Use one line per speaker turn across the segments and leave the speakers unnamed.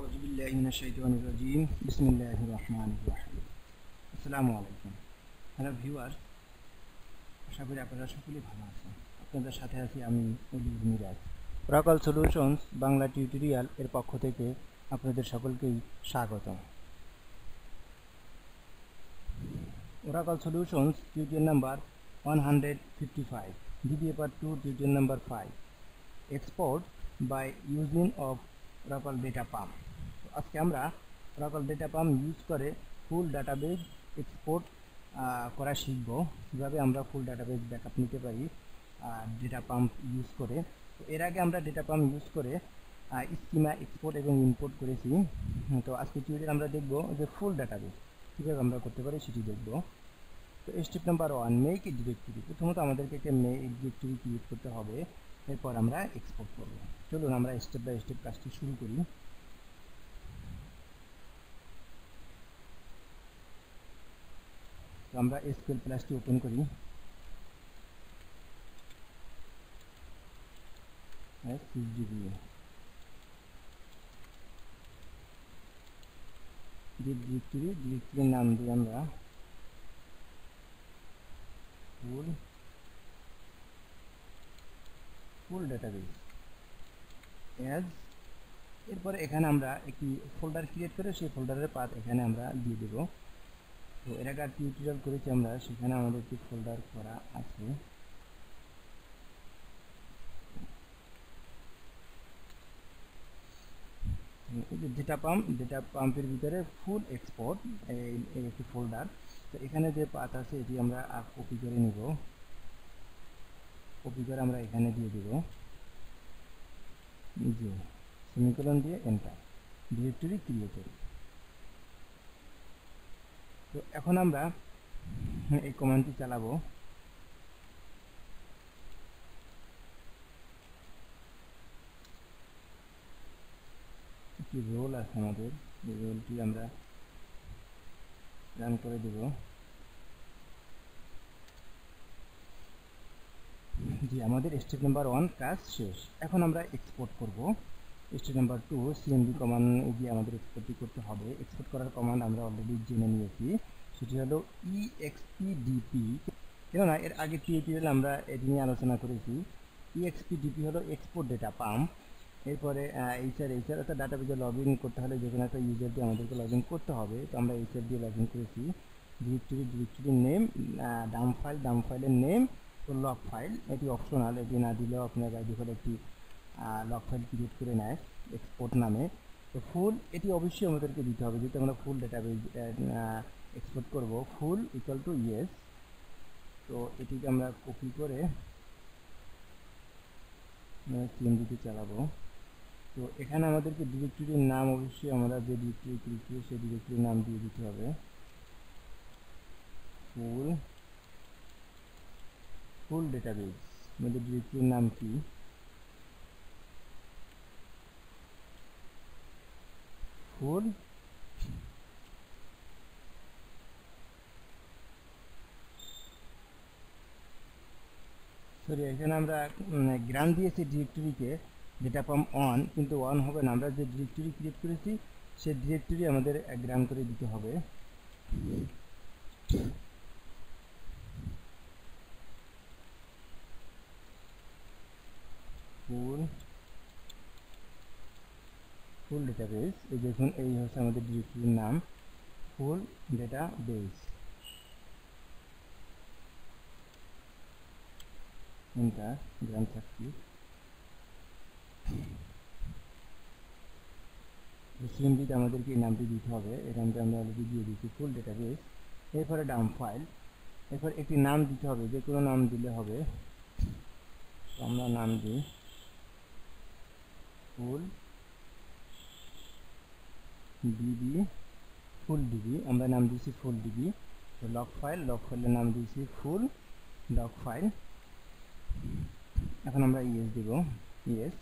أعوذ بالله من الشيطان الرجيم بسم الله الرحمن الرحيم আসসালামু আলাইকুম hello viewer আশা করি আপনারা সকলেই ভালো আছেন আপনাদের সাথে আছি আমি Aliur Miraj Oracle solutions Bangla tutorial এর পক্ষ থেকে আপনাদের সকলকেই স্বাগতম Oracle solutions tutorial number 155 DBA part 2 tutorial number 5 export by using of Oracle datapppp আজকে আমরা Oracle datapppp ইউজ করে ফুল ডাটাবেস এক্সপোর্ট করা শিখব কিভাবে আমরা ফুল ডাটাবেস ব্যাকআপ নিতে পারি datapppp ইউজ করে তো এর আগে আমরা datapppp ইউজ করে স্কিমা এক্সপোর্ট এবং ইম্পোর্ট করেছি তো আজকে টিউটোরিয়ালে আমরা দেখব যে ফুল ডাটাবেস কিভাবে আমরা করতে পারি সেটি দেখব তো step number 1 make a directory প্রথমত আমাদেরকে একটা মেক ডিরেক্টরি ক্রিয়েট করতে হবে এরপর আমরা এক্সপোর্ট করব চলুন আমরা স্টেপ বাই স্টেপ কাজটি শুরু করি তো আমরা এসকিউএল প্লাসটি ওপেন করি DBA ডিরেক্টরির নাম দিই আমরা ফুল ডাটাবেস এজ এরপরে এখানে আমরা একটি ফোল্ডার ক্রিয়েট করে সেই ফোল্ডারের পাথ এখানে আমরা দিয়ে দেব তো এর আগে টিউটোরিয়াল করেছি আমরা সেখানে আমাদের একটি ফোল্ডার করা আছে এই যে ডেটাপাম্পের ভিতরে ফুল এক্সপোর্ট এই একটি ফোল্ডার তো এখানে যে পাথ আছে এটি আমরা কপি করে নিব কপি করে আমরা এখানে দিয়ে দেব যে সেমিকোলন দিয়ে এন্টার ডিরেক্টরি ক্রিয়েটেড তো এখন আমরা এই কমান্ডটি চালাবো একটি রোল আছে আমাদের এই রোলটি আমরা রান করে দেব জি আমাদের স্টেপ নাম্বার 1 কাজ শেষ এখন আমরা এক্সপোর্ট করব স্টেপ নাম্বার 2 সিএমডি কমান্ড দিয়ে আমাদের এক্সপোর্টটি করতে হবে এক্সপোর্ট করার কমান্ড আমরা অলরেডি জেনে নিয়েছি সেটি হলো expdp কেননা এর আগে টিউটোরিয়ালে আমরা এটি নিয়ে আলোচনা করেছি expdp হলো এক্সপোর্ট ডেটা পাম্প এরপরে এইচআর অর্থাৎ ডাটাবেজে লগইন করতে হলে যে কোনো একটা ইউজার দিয়ে আমাদেরকে লগইন করতে হবে তো আমরা এইচআর দিয়ে লগইন করেছি ডিরেক্টরির নেম ডাম্পফাইলের নেম তো লগ ফাইল এটি অপশনাল এটি না দিলেও আপনার বাই ডিফল্ট একটি লগ ফাইল ক্রিয়েট করে নেয় এক্সপোর্ট নামে তো ফুল এটি অবশ্যই আমাদেরকে দিতে হবে যেহেতু আমরা ফুল ডাটাবেজ এক্সপোর্ট করব ফুল ইকুয়াল টু ইয়েস তো এটিকে আমরা কপি করে সিএমডিতে চালাবো তো এখানে আমাদেরকে ডিরেক্টরির নাম অবশ্যই আমরা যে ডিরেক্টরি ক্রিয়েট করি সেই ডিরেক্টরির নাম দিয়ে দিতে হবে ফুল ডাটাবেস আমাদের ডিরেক্টরির নাম কি ফুল সরি এখানে আমরা গ্রান্ট দিয়েছি ডিরেক্টরিকে ডেটাপাম্প অন কিন্তু অন হবে না আমরা যে ডিরেক্টরি ক্রিয়েট করেছি সেই ডিরেক্টরি আমাদের গ্রান্ট করে দিতে হবে ফুল ডাটাবেস এই দেখুন এই হচ্ছে আমাদের ডিরেক্টরির নাম ফুল ডাটাবেস এন্টার গ্রান্ট সাকসেস সিএমডিতে আমাদেরকে এই নামটি দিতে হবে এই নামটা আমরা অলরেডি দিয়ে দিচ্ছি ফুল ডাটাবেস এরপরে ডাম্পফাইল এরপর একটি নাম দিতে হবে যে কোনো নাম দিলে হবে আমরা নাম দিই ফুল ডিবি আমরা নাম দিয়েছি ফুল ডিবি তো লগ ফাইলের নাম দিয়েছি ফুল লগ ফাইল এখন আমরা ইয়েস দেব ইয়েস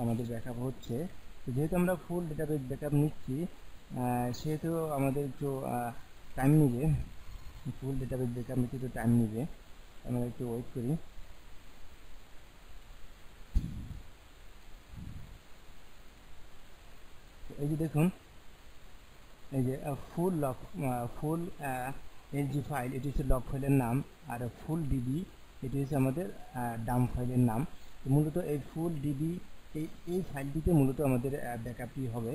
আমাদের ব্যাকআপ হচ্ছে তো যেহেতু আমরা ফুল ডাটাবেস ব্যাকআপ নিচ্ছি সেহেতু আমাদের একটু টাইম নেবে ফুল ডাটাবেস ব্যাকআপ নিতে একটু টাইম নেবে আমরা একটু ওয়েট করি এই যে দেখুন, এই যে ফুল এলজি ফাইল, এটি হচ্ছে লগ ফাইলের নাম, আর ফুল ডিবি এটি হচ্ছে আমাদের ডাম্প ফাইলের নাম। তো মূলত এই ফুল ডিবি এই ফাইলটিতে মূলত আমাদের ব্যাকআপটি হবে।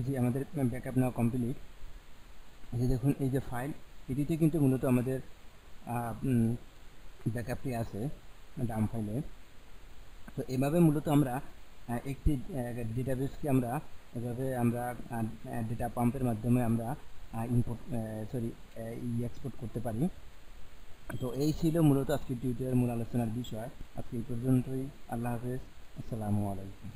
জি, আমাদের ব্যাকআপ নাও কমপ্লিট। এই যে দেখুন, এই যে ফাইল, এটিতে কিন্তু মূলত আমাদের ব্যাকআপটি আছে ডাম্প ফাইলে। তো এভাবে মূলত আমরা একটি ডেটাবেসকে আমরা এভাবে আমরা ডেটা পাম্পের মাধ্যমে আমরা ইম্পোর্ট এক্সপোর্ট করতে পারি। তো এই ছিল মূলত আজকের টিউটোরিয়ালের মূল আলোচনার বিষয়। আজকে এই পর্যন্তই। আল্লাহ হাফেজ, আসসালামু আলাইকুম।